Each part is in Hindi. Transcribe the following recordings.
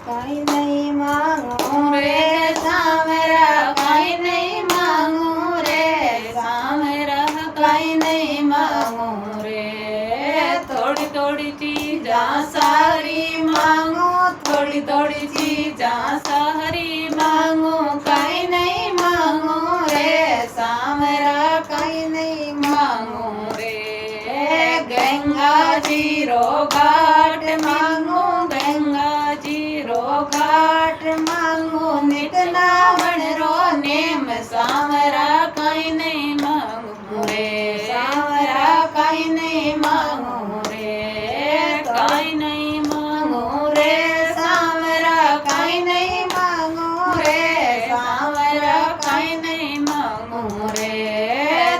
काई नहीं मांगू रे सावरा, काई नहीं मांगू रे सावरा, काई नहीं मांगू रे। थोड़ी थोड़ी चीज़ां सारी मांगू, थोड़ी थोड़ी चीज़ां सारी मांगू, काई नहीं मांगू रे सावरा, काई नहीं मांगू रे। गंगा जी रो घाट मांगू, गंगा जी रो घाट मांगू, नित नावण रो नेम सावरा, काई नहीं मांगू रे सावरा, काई नहीं मांगू रे। काई नहीं मांगू रे सावरा, काई नहीं मांगू रे सावरा, काई नहीं मांगू रे।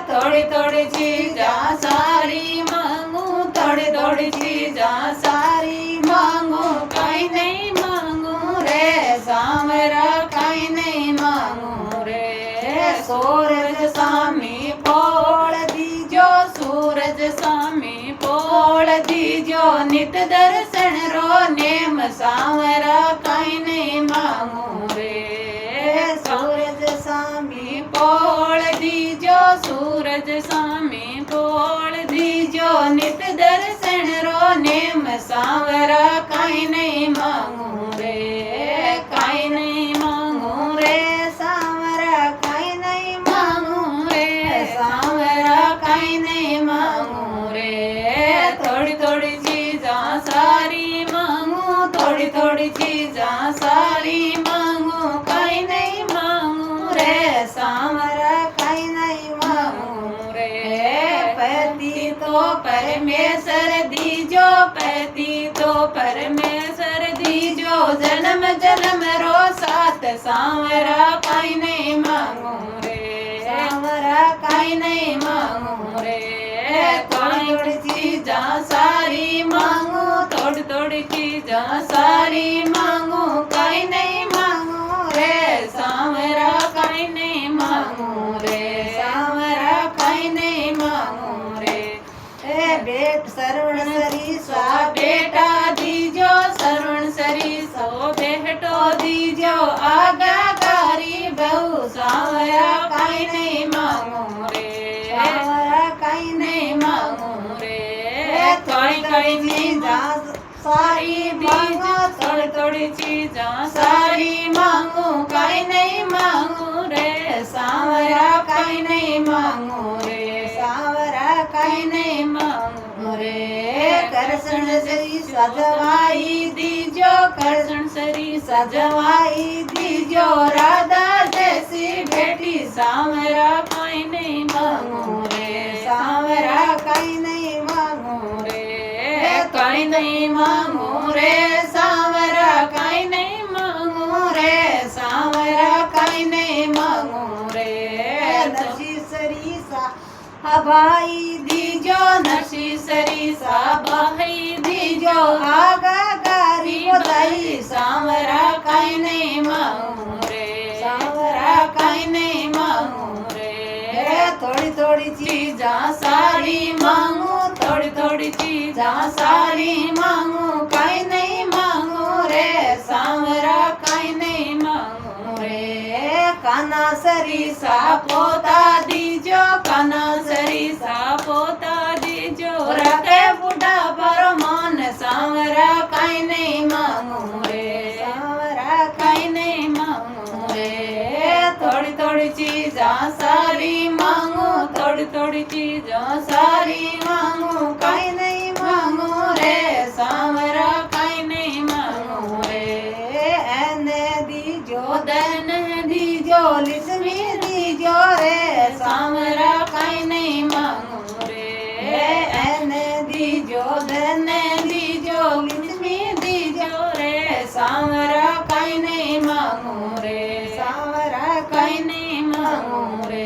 थोड़ी थोड़ी चीज़ां सारी मांगू, थोड़ी थोड़ी चीज़ां सारी मांगू, काई नहीं मांगू रे सावरा, काई नहीं मांगू रे। सूरज सामी पोल दीजो, सूरज सामी पोल दीजो, नित दर्शन रो नेम सावरा, काई नहीं मांगू रे। सूरज सामी पोल दीजो, सूरज सामी पोल दीजो, नित दर्शन रो नेम सावरा, काई नहीं मांगू रे काई नहीं मांगू रे सावरा, काई नहीं मांगू रे सावरा, काई नहीं मांगू रे। थोड़ी थोड़ी चीज़ां सारी मांगू, थोड़ी थोड़ी चीज़ां सारी मांगू, काई नहीं मांगू रे सावरा, काई नहीं मांगू रे। पति तो परमेश्वर दीजो, पति तो परमेश्वर दीजो, जन्म जन्म रो साथ सावरा, काई नहीं मांगू रे सावरा, काई नहीं मांगू रे। थोड़ी थोड़ी चीज़ां सारी मांगू, थोड़ी थोड़ी चीज़ां सारी मांगू, काई नहीं मांगू रे सावरा, काई नहीं मांगू रे सावरा, काई नहीं मांगू रे। बेट सरवण सरी सा बेटा दीजो, सरवण सरी सो बेटो दीजो, आज्ञाकारी बहु सावरा, काई नहीं मांगू रे सावरा, काई नहीं मांगू रे। थोड़ी थोड़ी चीज़ां सारी मांगू, थोड़ी थोड़ी चीज़ां सारी मांगू, काई नहीं मांगू रे सावरा, काई नहीं मांगू रे सावरा, काई नहीं मांगू रे। करसण सरी सजवाई दीजो, करसण सरी सजवाई दीजो, राधा जैसी बेटी सावरा, काई नहीं मांगू रे सावरा, काई नहीं मांगू रे काई नहीं मांगू रे सावरा, काई नहीं मांगू रे सावरा, काई नहीं मांगू रे। नरसी सरी सा भाई दीजो, नरसी सरी सा भाई दीजो, आगागारी बधाई सावरा, काई नहीं मांगू रे सावरा, काई नहीं मांगू रे। थोड़ी थोड़ी चीज़ां सारी मांगू, थोड़ी थोड़ी चीज़ां सारी मांगू, काई नहीं मांगू रे सावरा, काई नहीं मांगू रे। काना सरी सा पोता दीजो, काना सरी सा पोता दीजो, रखे बुढ़ा पर मान सावरा, काई नहीं मांगू रे सावरा, काई नहीं मांगू रे। थोड़ी थोड़ी चीज़ां सारी मांगू, थोड़ी थोड़ी चीज़ां सारी मांगू, काई नहीं मांगू रे सावरा, काई नहीं मांगू रे। एने दीजो दन दीजो, लिस्मी दीजो रे सावरा, काई नहीं मांगू रे। एने दीजो दन दीजो, लिस्मी दीजो रे सावरा, काई नहीं मांगू रे सावरा, काई नहीं मांगू रे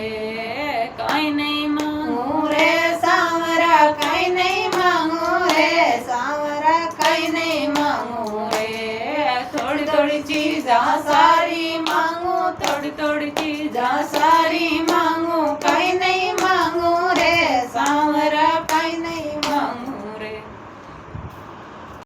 काई नहीं मांगू रे सावरा, काई नहीं मांगू रे सावरा, काई नहीं मांगू रे। थोड़ी थोड़ी चीज़ां सारी मांगू, थोड़ी थोड़ी चीज़ां सारी